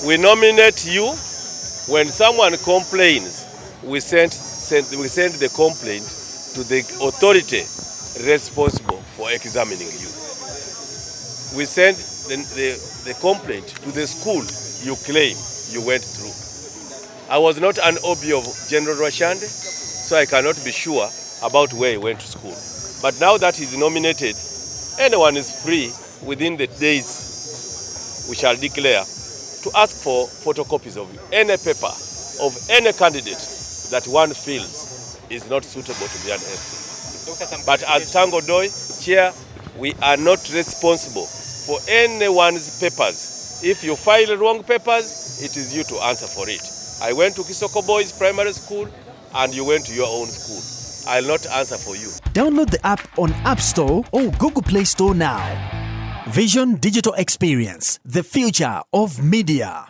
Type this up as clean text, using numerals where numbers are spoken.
We nominate you. When someone complains, we send the complaint to the authority responsible for examining you. We send the complaint to the school you claim you went through. I was not an OB of General Rwashande, so I cannot be sure about where he went to school. But now that he's nominated, anyone is free within the days we shall declare to ask for photocopies of any paper of any candidate that one feels is not suitable to be an MP. But as Tanga Odoi chair, we are not responsible for anyone's papers. If you file wrong papers, it is you to answer for it. I went to Kisoko Boys Primary School and you went to your own school. I'll not answer for you. Download the app on App Store or Google Play Store now. Vision Digital Experience, the future of media.